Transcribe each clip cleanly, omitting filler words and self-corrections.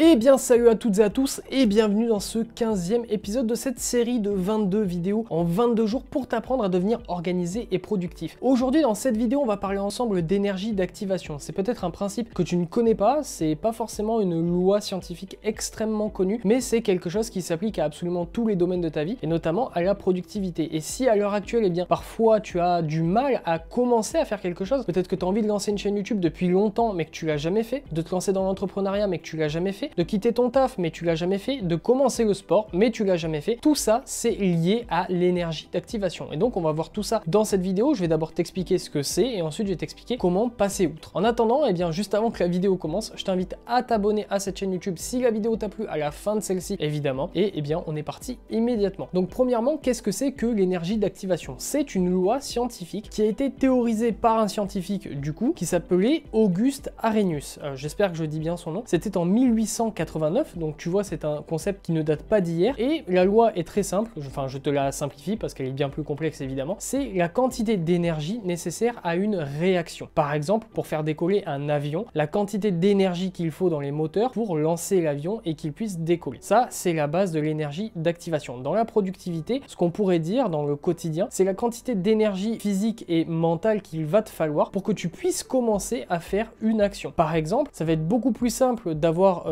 Eh bien salut à toutes et à tous et bienvenue dans ce 15e épisode de cette série de 22 vidéos en 22 jours pour t'apprendre à devenir organisé et productif. Aujourd'hui dans cette vidéo on va parler ensemble d'énergie d'activation. C'est peut-être un principe que tu ne connais pas, c'est pas forcément une loi scientifique extrêmement connue, mais c'est quelque chose qui s'applique à absolument tous les domaines de ta vie et notamment à la productivité. Et si à l'heure actuelle, eh bien parfois tu as du mal à commencer à faire quelque chose, peut-être que tu as envie de lancer une chaîne YouTube depuis longtemps mais que tu l'as jamais fait, de te lancer dans l'entrepreneuriat mais que tu l'as jamais fait, de quitter ton taf mais tu l'as jamais fait, de commencer le sport mais tu l'as jamais fait, tout ça c'est lié à l'énergie d'activation. Et donc on va voir tout ça dans cette vidéo. Je vais d'abord t'expliquer ce que c'est et ensuite je vais t'expliquer comment passer outre. En attendant, eh bien juste avant que la vidéo commence, je t'invite à t'abonner à cette chaîne YouTube si la vidéo t'a plu à la fin de celle-ci évidemment. Et eh bien on est parti immédiatement. Donc premièrement, qu'est-ce que c'est que l'énergie d'activation? C'est une loi scientifique qui a été théorisée par un scientifique du coup qui s'appelait Auguste Arrhenius. J'espère que je dis bien son nom. C'était en 1889, donc tu vois c'est un concept qui ne date pas d'hier et la loi est très simple, enfin je te la simplifie parce qu'elle est bien plus complexe évidemment, c'est la quantité d'énergie nécessaire à une réaction. Par exemple, pour faire décoller un avion, la quantité d'énergie qu'il faut dans les moteurs pour lancer l'avion et qu'il puisse décoller. Ça, c'est la base de l'énergie d'activation. Dans la productivité, ce qu'on pourrait dire dans le quotidien, c'est la quantité d'énergie physique et mentale qu'il va te falloir pour que tu puisses commencer à faire une action. Par exemple, ça va être beaucoup plus simple d'avoir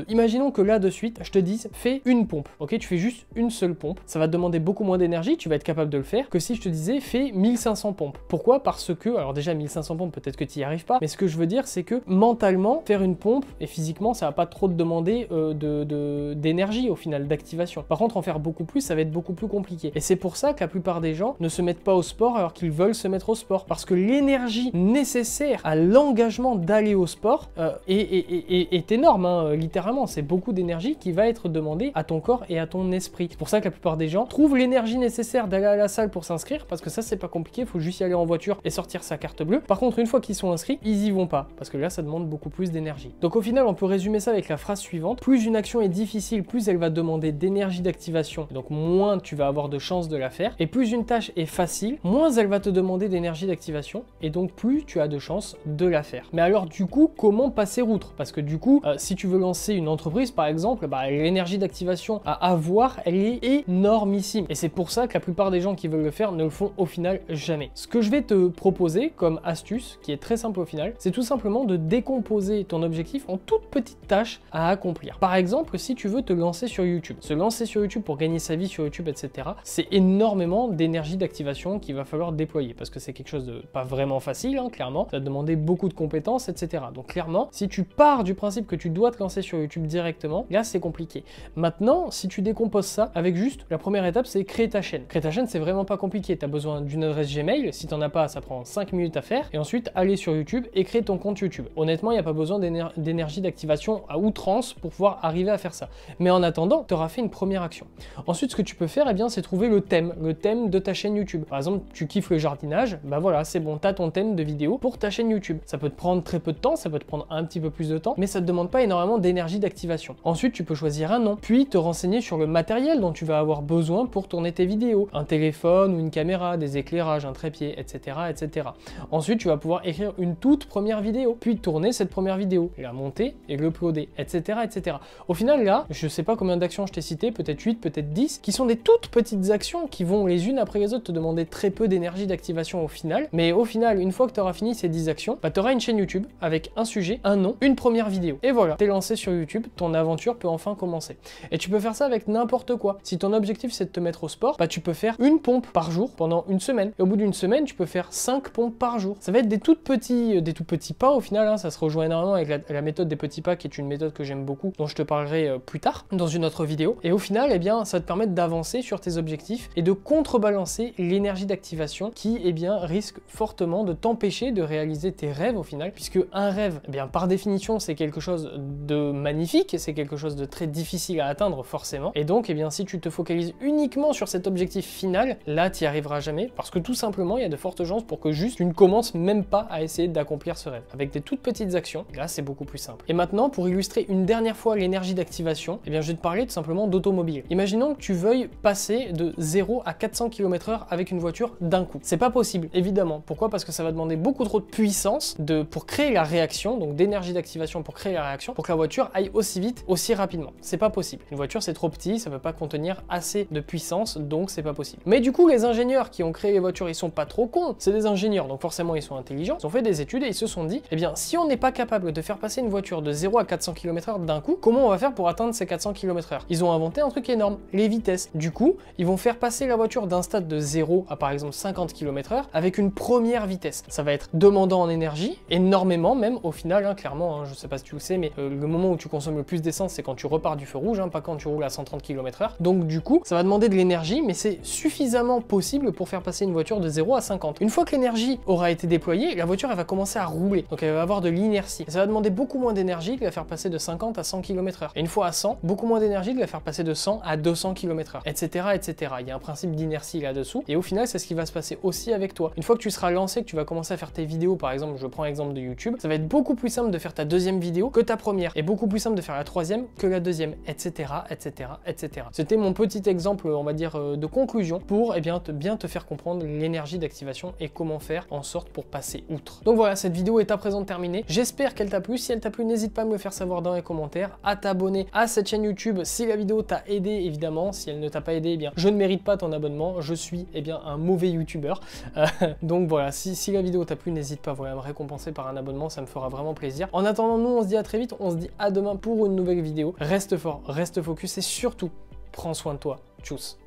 imaginons que là de suite, je te dise, fais une pompe, ok? Tu fais juste une seule pompe, ça va te demander beaucoup moins d'énergie, tu vas être capable de le faire, que si je te disais, fais 1500 pompes. Pourquoi? Parce que, alors déjà 1500 pompes, peut-être que tu n'y arrives pas, mais ce que je veux dire, c'est que mentalement, faire une pompe, et physiquement, ça va pas trop te demander d'énergie au final, d'activation. Par contre, en faire beaucoup plus, ça va être beaucoup plus compliqué. Et c'est pour ça que la plupart des gens ne se mettent pas au sport alors qu'ils veulent se mettre au sport. Parce que l'énergie nécessaire à l'engagement d'aller au sport est énorme, hein, littéralement. C'est beaucoup d'énergie qui va être demandée à ton corps et à ton esprit. C'est pour ça que la plupart des gens trouvent l'énergie nécessaire d'aller à la salle pour s'inscrire, parce que ça, c'est pas compliqué, il faut juste y aller en voiture et sortir sa carte bleue. Par contre, une fois qu'ils sont inscrits, ils y vont pas, parce que là, ça demande beaucoup plus d'énergie. Donc au final, on peut résumer ça avec la phrase suivante: plus une action est difficile, plus elle va demander d'énergie d'activation, donc moins tu vas avoir de chances de la faire, et plus une tâche est facile, moins elle va te demander d'énergie d'activation, et donc plus tu as de chances de la faire. Mais alors du coup, comment passer outre? Parce que du coup, si tu veux lancer une entreprise par exemple, l'énergie d'activation à avoir, elle est énormissime. Et c'est pour ça que la plupart des gens qui veulent le faire ne le font au final jamais. Ce que je vais te proposer comme astuce, qui est très simple au final, c'est tout simplement de décomposer ton objectif en toutes petites tâches à accomplir. Par exemple, si tu veux te lancer sur YouTube, se lancer sur YouTube pour gagner sa vie sur YouTube, etc., c'est énormément d'énergie d'activation qu'il va falloir déployer, parce que c'est quelque chose de pas vraiment facile, hein, clairement, ça va demander beaucoup de compétences, etc. Donc clairement, si tu pars du principe que tu dois te lancer sur YouTube directement, là c'est compliqué. Maintenant, si tu décomposes ça avec juste la première étape, c'est créer ta chaîne. Créer ta chaîne, c'est vraiment pas compliqué. Tu as besoin d'une adresse Gmail, si t'en as pas, ça prend 5 minutes à faire, et ensuite aller sur YouTube et créer ton compte YouTube. Honnêtement, il n'y a pas besoin d'énergie d'activation à outrance pour pouvoir arriver à faire ça. Mais en attendant, tu auras fait une première action. Ensuite, ce que tu peux faire, eh bien, c'est trouver le thème de ta chaîne YouTube. Par exemple, tu kiffes le jardinage, bah voilà, c'est bon, tu as ton thème de vidéo pour ta chaîne YouTube. Ça peut te prendre très peu de temps, ça peut te prendre un petit peu plus de temps, mais ça te demande pas énormément d'énergie d'activation. Ensuite, tu peux choisir un nom, puis te renseigner sur le matériel dont tu vas avoir besoin pour tourner tes vidéos. Un téléphone ou une caméra, des éclairages, un trépied, etc., etc. Ensuite, tu vas pouvoir écrire une toute première vidéo, puis tourner cette première vidéo, et la monter et l'uploader, etc., etc. Au final, là, je sais pas combien d'actions je t'ai cité, peut-être 8, peut-être 10, qui sont des toutes petites actions qui vont les unes après les autres te demander très peu d'énergie d'activation au final. Mais au final, une fois que tu auras fini ces 10 actions, tu auras une chaîne YouTube avec un sujet, un nom, une première vidéo. Et voilà, t'es lancé sur YouTube, ton aventure peut enfin commencer. Et tu peux faire ça avec n'importe quoi. Si ton objectif c'est de te mettre au sport, tu peux faire une pompe par jour pendant une semaine. Et au bout d'une semaine, tu peux faire 5 pompes par jour. Ça va être des tout petits pas au final, hein. Ça se rejoint énormément avec la méthode des petits pas, qui est une méthode que j'aime beaucoup, dont je te parlerai plus tard dans une autre vidéo. Et au final, eh bien, ça va te permettre d'avancer sur tes objectifs et de contrebalancer l'énergie d'activation qui, eh bien, risque fortement de t'empêcher de réaliser tes rêves au final, puisque un rêve, eh bien, par définition, c'est quelque chose de magnifique, c'est quelque chose de très difficile à atteindre forcément. Et donc, eh bien, si tu te focalises uniquement sur cet objectif final, là, tu n'y arriveras jamais, parce que tout simplement, il y a de fortes chances pour que juste tu ne commences même pas à essayer d'accomplir ce rêve. Avec des toutes petites actions, là, c'est beaucoup plus simple. Et maintenant, pour illustrer une dernière fois l'énergie d'activation, eh bien, je vais te parler tout simplement d'automobile. Imaginons que tu veuilles passer de 0 à 400 km/h avec une voiture d'un coup. C'est pas possible, évidemment. Pourquoi? Parce que ça va demander beaucoup trop de puissance pour créer la réaction, donc d'énergie d'activation pour créer la réaction, pour que la voiture aille aussi vite, aussi rapidement. C'est pas possible. Une voiture, c'est trop petit, ça peut pas contenir assez de puissance, donc c'est pas possible. Mais du coup, les ingénieurs qui ont créé les voitures, ils sont pas trop cons. C'est des ingénieurs, donc forcément, ils sont intelligents. Ils ont fait des études et ils se sont dit, eh bien, si on n'est pas capable de faire passer une voiture de 0 à 400 km/h d'un coup, comment on va faire pour atteindre ces 400 km/h? Ils ont inventé un truc énorme, les vitesses. Du coup, ils vont faire passer la voiture d'un stade de 0 à par exemple 50 km/h avec une première vitesse. Ça va être demandant en énergie, énormément même au final, hein, clairement, hein, je sais pas si tu le sais, mais le moment où tu consommes le plus d'essence, c'est quand tu repars du feu rouge, hein, pas quand tu roules à 130 km/h. Donc du coup, ça va demander de l'énergie, mais c'est suffisamment possible pour faire passer une voiture de 0 à 50. Une fois que l'énergie aura été déployée, la voiture elle va commencer à rouler, donc elle va avoir de l'inertie. Ça va demander beaucoup moins d'énergie de la faire passer de 50 à 100 km/h. Et une fois à 100, beaucoup moins d'énergie de la faire passer de 100 à 200 km/h, etc., etc. Il y a un principe d'inertie là-dessous, et au final, c'est ce qui va se passer aussi avec toi. Une fois que tu seras lancé, que tu vas commencer à faire tes vidéos, par exemple, je prends l'exemple de YouTube, ça va être beaucoup plus simple de faire ta deuxième vidéo que ta première, et beaucoup plus simple de faire la troisième que la deuxième, etc., etc., etc. C'était mon petit exemple, on va dire, de conclusion pour bien te faire comprendre l'énergie d'activation et comment faire en sorte pour passer outre. Donc voilà, cette vidéo est à présent terminée. J'espère qu'elle t'a plu. Si elle t'a plu, n'hésite pas à me le faire savoir dans les commentaires, à t'abonner à cette chaîne YouTube si la vidéo t'a aidé, évidemment. Si elle ne t'a pas aidé, eh bien, je ne mérite pas ton abonnement. Je suis, un mauvais youtubeur. Donc voilà, si la vidéo t'a plu, n'hésite pas à me récompenser par un abonnement, ça me fera vraiment plaisir. En attendant, nous, on se dit à très vite. On se dit à demain pour une nouvelle vidéo. Reste fort, reste focus et surtout, prends soin de toi. Tchuss.